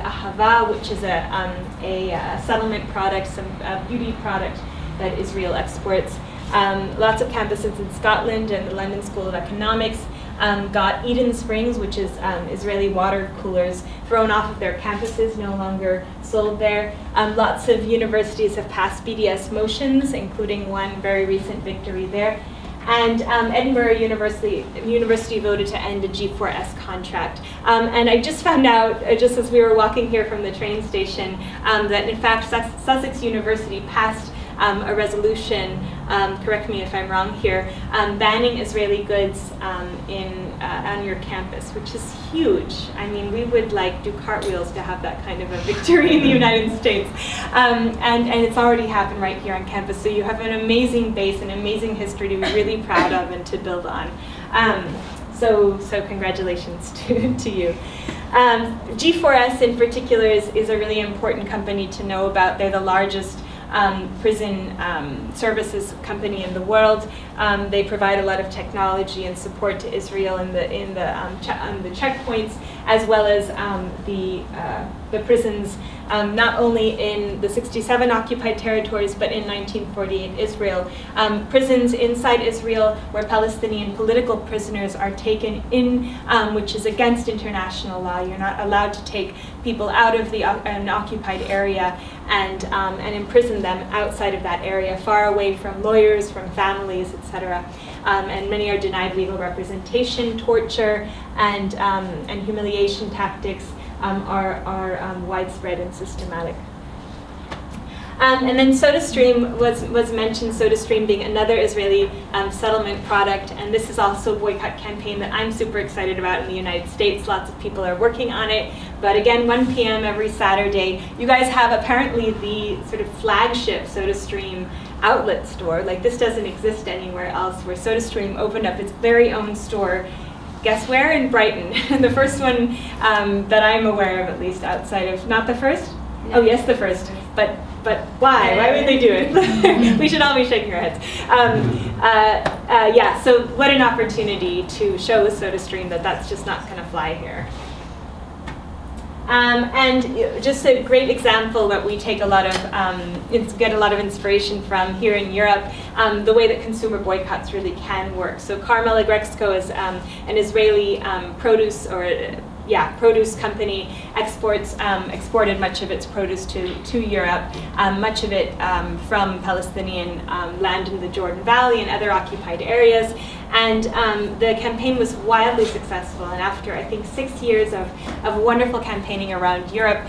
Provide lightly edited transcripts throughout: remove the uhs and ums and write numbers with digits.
Ahava, which is a settlement product, a beauty product that Israel exports. Lots of campuses in Scotland and the London School of Economics got Eden Springs, which is Israeli water coolers, thrown off of their campuses, no longer sold there. Lots of universities have passed BDS motions, including one very recent victory there. And Edinburgh University voted to end a G4S contract. And I just found out, just as we were walking here from the train station, that in fact Sussex University passed a resolution, correct me if I'm wrong here, banning Israeli goods on your campus, which is huge. I mean, we would do cartwheels to have that kind of a victory in the United States. And it's already happened right here on campus. So you have an amazing base, an amazing history to be really proud of and to build on. So congratulations to you. G4S in particular is a really important company to know about. They're the largest prison services company in the world. They provide a lot of technology and support to Israel in the checkpoints, as well as the prisons, not only in the 67 occupied territories, but in 1948 Israel. Prisons inside Israel where Palestinian political prisoners are taken in, which is against international law. You're not allowed to take people out of an occupied area and imprison them outside of that area, far away from lawyers, from families, etc. And many are denied legal representation. Torture and humiliation tactics are widespread and systematic. And then SodaStream was mentioned, SodaStream being another Israeli settlement product, and this is also a boycott campaign that I'm super excited about in the United States. Lots of people are working on it, but again, 1 p.m. every Saturday. You guys have apparently the sort of flagship SodaStream outlet store. This doesn't exist anywhere else, where SodaStream opened up its very own store. Guess where? In Brighton. The first one that I'm aware of, at least outside of, not the first? No. Oh yes, the first. But why? Why would they do it? We should all be shaking our heads. Yeah, so what an opportunity to show with SodaStream that that's just not going to fly here. And just a great example that we take a lot of, get a lot of inspiration from here in Europe, the way that consumer boycotts really can work. So Carmel Agrexco is an Israeli produce company, exported much of its produce to Europe, much of it from Palestinian land in the Jordan Valley and other occupied areas. And the campaign was wildly successful. And after, I think, 6 years of wonderful campaigning around Europe,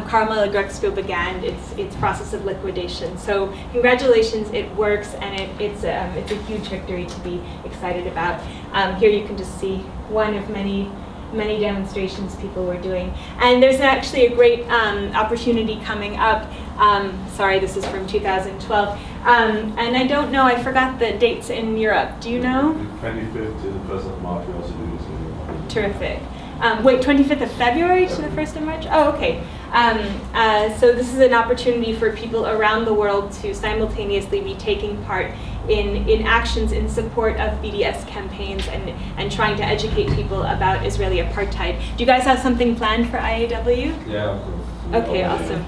Carmel Agrexco began its process of liquidation. So congratulations, it works, and it's a huge victory to be excited about. Here you can just see one of many demonstrations people were doing. And there's actually a great opportunity coming up. Sorry, this is from 2012. And I don't know, I forgot the dates in Europe. Do you know? 25th to the 1st of March, we also do this in Europe. Terrific. Wait, 25th of February to the 1st of March? Oh, okay. So this is an opportunity for people around the world to simultaneously be taking part in actions in support of BDS campaigns and trying to educate people about Israeli apartheid. Do you guys have something planned for IAW? Yeah, of course. Okay, awesome.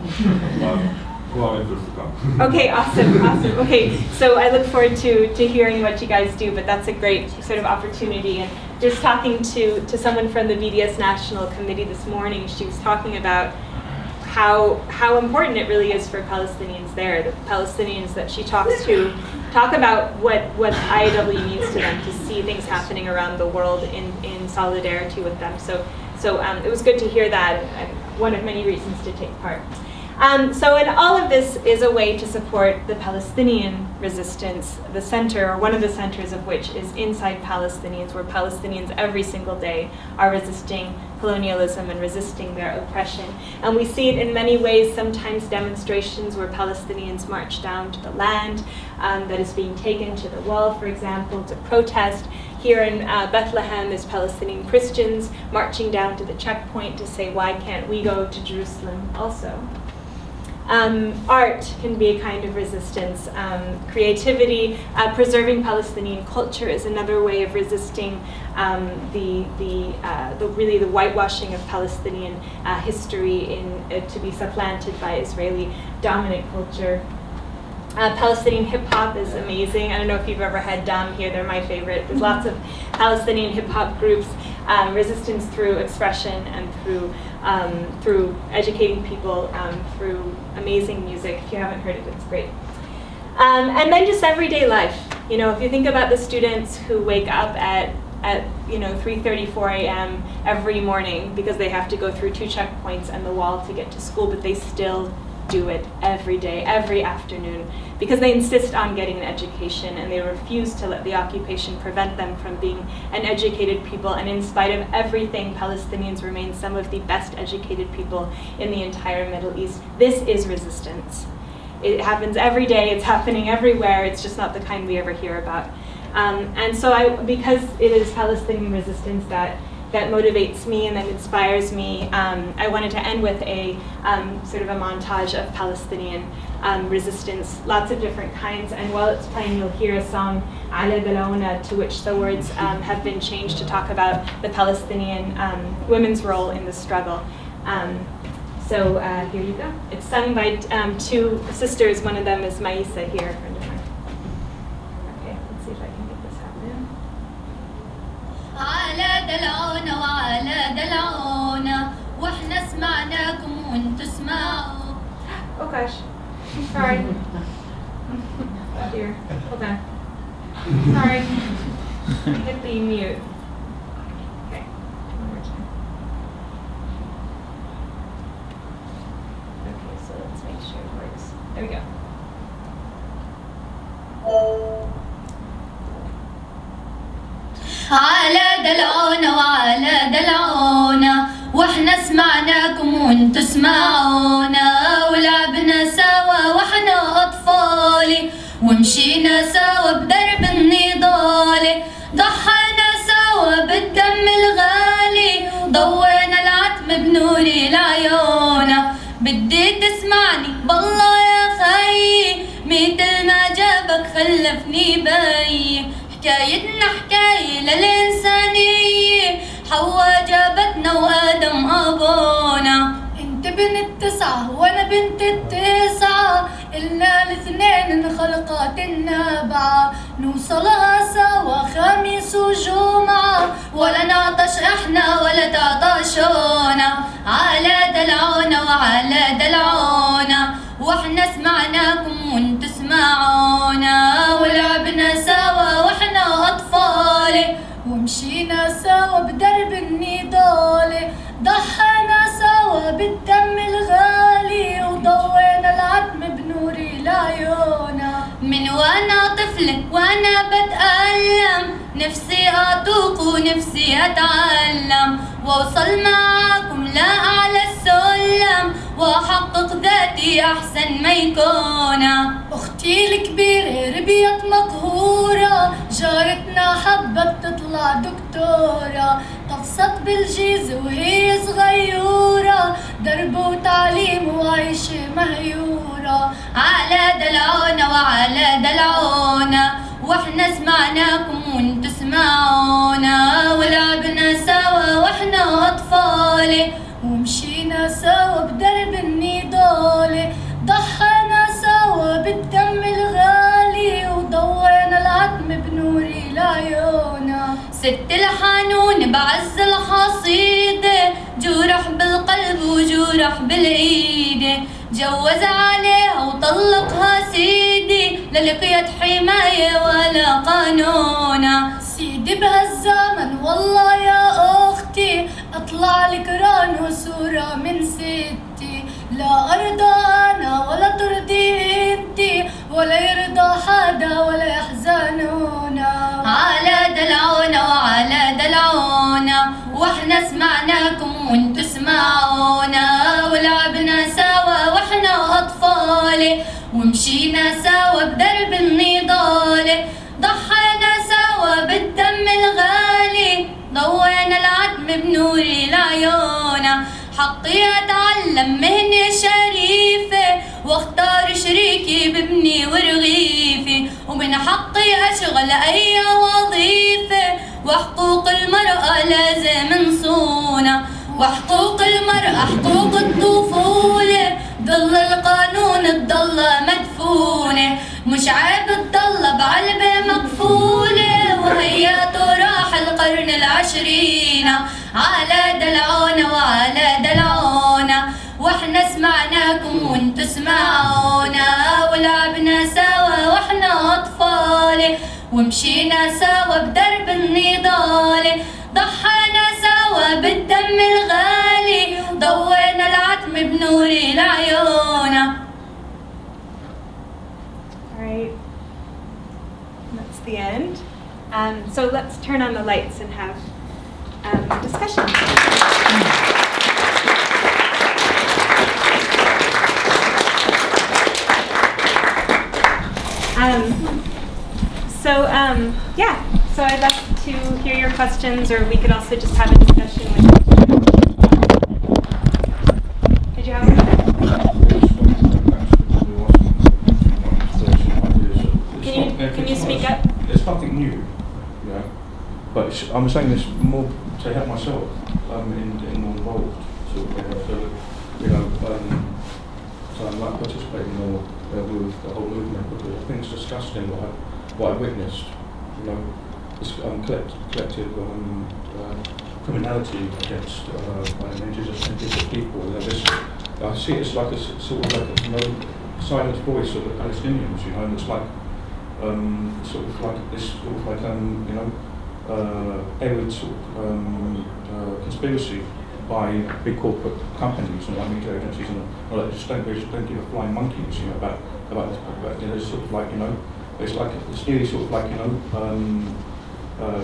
Okay, awesome. Okay, so I look forward to hearing what you guys do, but that's a great sort of opportunity. And just talking to someone from the BDS National Committee this morning, she was talking about how important it really is for Palestinians there. The Palestinians that she talks to talk about what IAW means to them, to see things happening around the world in solidarity with them. So it was good to hear that, and one of many reasons to take part. And all of this is a way to support the Palestinian resistance, the center, or one of the centers of which is inside Palestinians, where Palestinians every single day are resisting colonialism and resisting their oppression. And we see it in many ways, sometimes demonstrations where Palestinians march down to the land that is being taken to the wall, for example, to protest. Here in Bethlehem is Palestinian Christians marching down to the checkpoint to say, why can't we go to Jerusalem also? Art can be a kind of resistance. Creativity, preserving Palestinian culture is another way of resisting really the whitewashing of Palestinian history to be supplanted by Israeli dominant culture. Palestinian hip-hop is amazing. I don't know if you've ever had Dam here, they're my favorite. There's lots of Palestinian hip-hop groups, resistance through expression and through educating people, through amazing music. If you haven't heard it, it's great. And then just everyday life. You know, if you think about the students who wake up at 3:30, 4 a.m. every morning because they have to go through 2 checkpoints and the wall to get to school, but they still do it every day, every afternoon, because they insist on getting an education and they refuse to let the occupation prevent them from being an educated people. And in spite of everything, Palestinians remain some of the best educated people in the entire Middle East. This is resistance. It happens every day, it's happening everywhere, it's just not the kind we ever hear about. And so because it is Palestinian resistance that motivates me and that inspires me, I wanted to end with a sort of a montage of Palestinian resistance, lots of different kinds. And while it's playing, you'll hear a song, Ala Dalauna, to which the words have been changed to talk about the Palestinian women's role in the struggle. So here you go. It's sung by 2 sisters. One of them is Maisa here, a friend of mine. Okay, let's see if I can make this happen. على دلعونا وعلى دلعونا واحنا سمعناكم وانتوا اسمعوا. Oh gosh, sorry. Oh dear, hold on. Sorry, hit the mute. Okay, one more time. Okay, so let's make sure it works. There we go. على دلعونا وعلى دلعونا واحنا سمعناكم وانتوا اسمعونا ولعبنا سوا واحنا اطفالي ومشينا سوا بدرب النضال ضحينا سوا بالدم الغالي ضوينا العتم بنور العيونا بدي تسمعني بالله يا خيي مثل ما جابك خلفني بي حكايتنا حكاية للإنسانية حواء جابتنا وآدم أبونا انت بنت 9 وانا بنت 9 إلنا الاثنين انخلقت النابعة نوصلها سوا خميس وجمعة ولا نعطش احنا ولا تعطشونا على دلعونا وعلى دلعونا واحنا سمعناكم وانتوا اسمعونا ولعبنا سوا واحنا اطفالي ومشينا سوا بدرب النضال ضحينا سوا بالدم الغالي وضوينا العتم بنور العيونا من وانا طفلة وانا بتألم نفسي اطوق ونفسي اتعلم واوصل معاكم لاعلى السلم واحقق ذاتي احسن ما يكون. اختي الكبيرة ربيت مقهورة جارتنا حبت تطلع دكتورة تفصت بالجيزة وهي صغيورة درب وتعليم وعيشة مهيورة على دلعونا وعلى دلعونا واحنا سمعناكم وانتوا اسمعونا ولعبنا سوا واحنا اطفالي ومشينا سوا بدرب النضال ضحينا سوا بالدم الغالي وضوينا العتم بنور العيونا ست الحنون بعز الحصيدة جورح بالقلب وجورح بالايد جوز عليها وطلقها سيدي للقيت حماية ولا قانونا سيدي بهالزمن والله يا اختي اطلع لك ران وصورة من ستي لا ارضى انا ولا ترضي انتي ولا يرضى حدا ولا يحزنونا على دلعونا وعلى دلعونا واحنا سمعناكم وانتوا اسمعونا ولعبنا سوا واحنا اطفالي ومشينا سوا بدرب النضال ضحينا سوا بالدم الغالي ضوينا العتم بنور العيون حقي اتعلم مهنة شريفة وحقي أشغل أي وظيفة وحقوق المرأة لازم نصونها وحقوق المرأة حقوق الطفولة ظل القانون تضل مدفونة مش عيب تضل بعلبة مقفولة وهي تراح القرن العشرين على دلعونا وعلى دلعونا واحنا سمعناكم وانتو سمعونا ولعبنا سوا واحنا اطفال ومشينا سوا بدرب النضال ضحينا سوا بالدم الغالي ضوينا العتم بنور العيون. Alright, that's the end. So let's turn on the lights and have discussion. So I'd like to hear your questions, or we could also just have a discussion with you. Did you have a Can you speak up? It's nothing new, yeah. But I'm saying this more to help myself in getting more involved. So I'm like participating more with the whole movement because I think it's disgusting what I witnessed. This collective criminality against indigenous people. I see it's like a sort of like a silent voice of the Palestinians, and it's like sort of like this sort of like arid sort of conspiracy by big corporate companies and like media agencies and all that. Just don't give a flying monkeys, about sort of like it's like it's nearly sort of like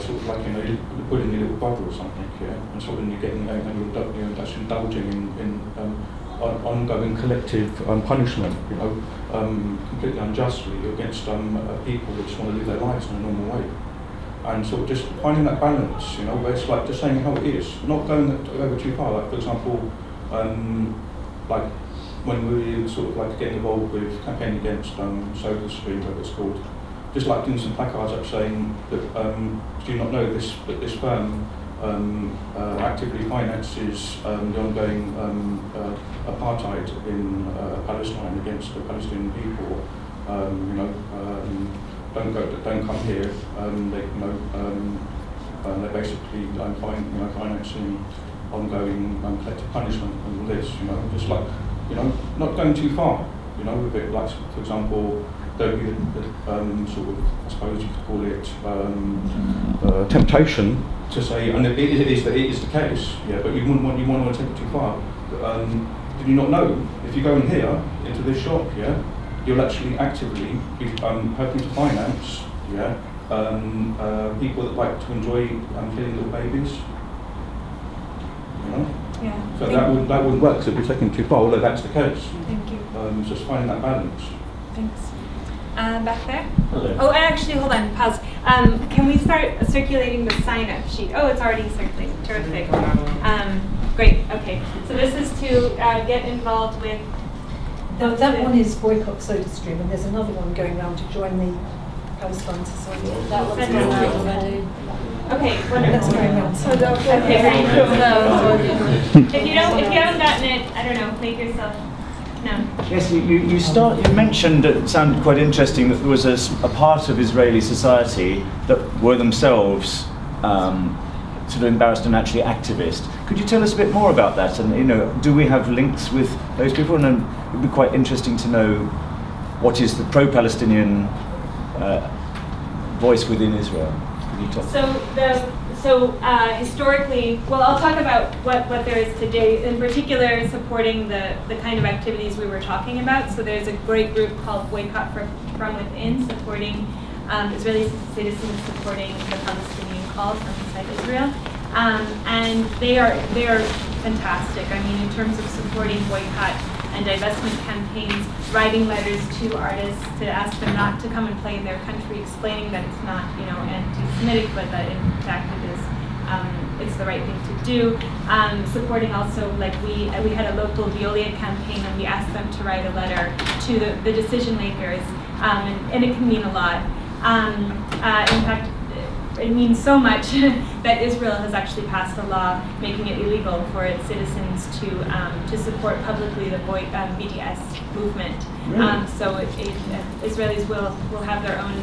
sort of like you put in your little bubble or something, and sort of you're getting and that's indulging in ongoing collective punishment, completely unjustly against people that just want to live their lives in a normal way, and sort of just finding that balance, where it's like just saying how it is, not going over too far. Like for example, like when we sort of like getting involved with campaigning against soda stream, whatever it's called, just like doing some placards up saying that do you not know that this firm actively finances the ongoing apartheid in Palestine against the Palestinian people. Don't come here. They basically financing ongoing collective punishment and all this. Just like not going too far. With it, like for example, don't be sort of, I suppose you could call it temptation to say, and it is the case, but you wouldn't want to take it too far. Did you not know if you go in here into this shop, you'll actually actively be helping to finance, people that like to enjoy killing little babies, Yeah. So that wouldn't work. So if you're taking too far, although that's the case. Thank you. It's just finding that balance. Thanks. Back there? Hello. Oh, actually, hold on, pause. Can we start circulating the sign-up sheet? Oh, it's already circulating. Terrific. Great, okay. So this is to get involved with... That one is boycott SodaStream, and there's another one going around to join the Palestine Society. That one's going around already. Okay, That's wonderful. going on. Okay, great. If you haven't gotten it, I don't know, make yourself known. Yes, you mentioned, it sounded quite interesting, that there was a part of Israeli society that were themselves sort of embarrassed and actually activist. Could you tell us a bit more about that? And do we have links with those people? And it would be quite interesting to know what is the pro-Palestinian voice within Israel. Could you talk? So historically, well, I'll talk about what there is today, in particular supporting the kind of activities we were talking about. So there's a great group called Boycott from Within, supporting Israeli citizens supporting the Palestinian call from inside Israel. And they are fantastic. I mean, in terms of supporting boycott and divestment campaigns, writing letters to artists to ask them not to come and play in their country, explaining that it's not, anti-Semitic, but that in fact it is, it's the right thing to do. Supporting also, like we had a local Veolia campaign, and we asked them to write a letter to the decision makers, and it can mean a lot. In fact, it means so much that Israel has actually passed a law making it illegal for its citizens to support publicly the BDS movement. Really? So Israelis will have their own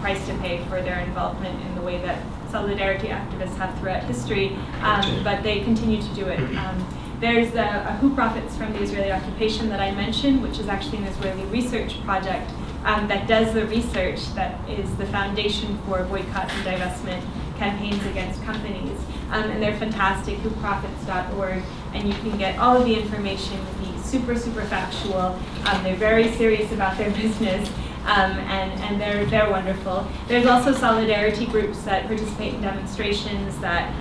price to pay for their involvement in the way that solidarity activists have throughout history, but they continue to do it. There's Who Profits from the Israeli Occupation that I mentioned, which is actually an Israeli research project that does the research that is the foundation for boycott and divestment campaigns against companies. And they're fantastic, whoprofits.org, and you can get all of the information, be super, super factual. They're very serious about their business, and they're wonderful. There's also solidarity groups that participate in demonstrations, that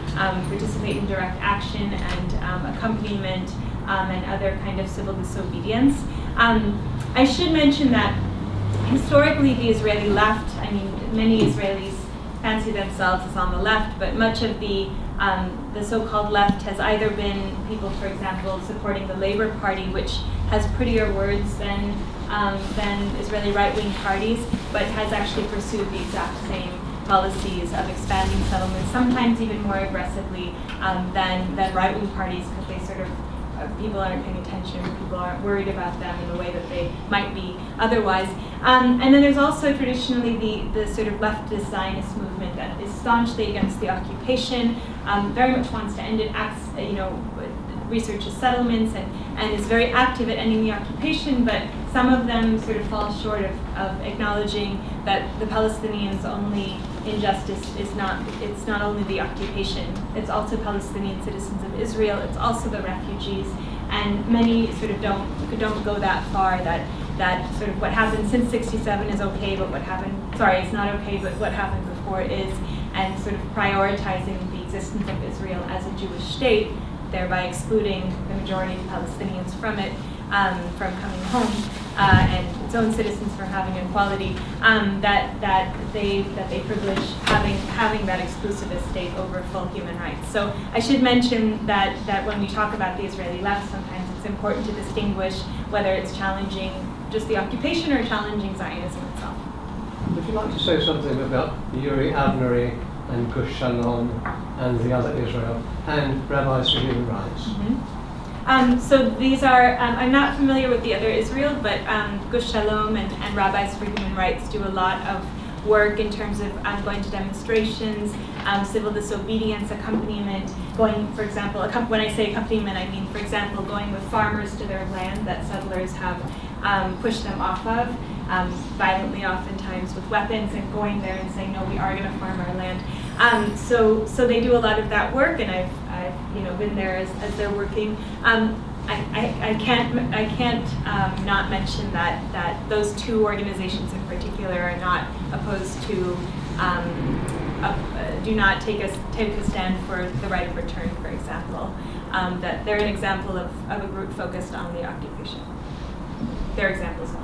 participate in direct action and accompaniment and other kind of civil disobedience. I should mention that historically the Israeli left, I mean, many Israelis fancy themselves as on the left, but much of the so-called left has either been people, for example, supporting the Labour Party, which has prettier words than Israeli right-wing parties, but has actually pursued the exact same policies of expanding settlements, sometimes even more aggressively than right-wing parties, because they sort of people aren't paying attention, people aren't worried about them in the way that they might be otherwise. And then there's also traditionally the sort of leftist Zionist movement that is staunchly against the occupation, very much wants to end it, researches settlements, and is very active at ending the occupation, but some of them sort of fall short of acknowledging that the Palestinians' only injustice is it's not only the occupation, it's also Palestinian citizens of Israel, it's also the refugees, and many sort of don't go that far, that sort of what happened since 67 is okay, but it's not okay, but what happened before is, and sort of prioritizing the existence of Israel as a Jewish state, thereby excluding the majority of Palestinians from it, from coming home, and its own citizens from having equality, that they privilege having that exclusivist state over full human rights. So I should mention that when we talk about the Israeli left, sometimes it's important to distinguish whether it's challenging just the occupation or challenging Zionism itself. Would you like to say something about Yuri Avnery and Gush Shalom and the other Israel and Rabbis for Human Rights? Mm-hmm. So these are, I'm not familiar with the other Israel, but Gush Shalom and Rabbis for Human Rights do a lot of work in terms of going to demonstrations, civil disobedience, accompaniment, going, for example, when I say accompaniment, I mean, for example, going with farmers to their land that settlers have pushed them off of, violently oftentimes with weapons, and going there and saying, no, we are going to farm our land. So they do a lot of that work, and I've been there as they're working. I can't not mention that those two organizations in particular are not opposed to, do not take a stand for the right of return, for example. That they're an example of a group focused on the occupation. They're examples of.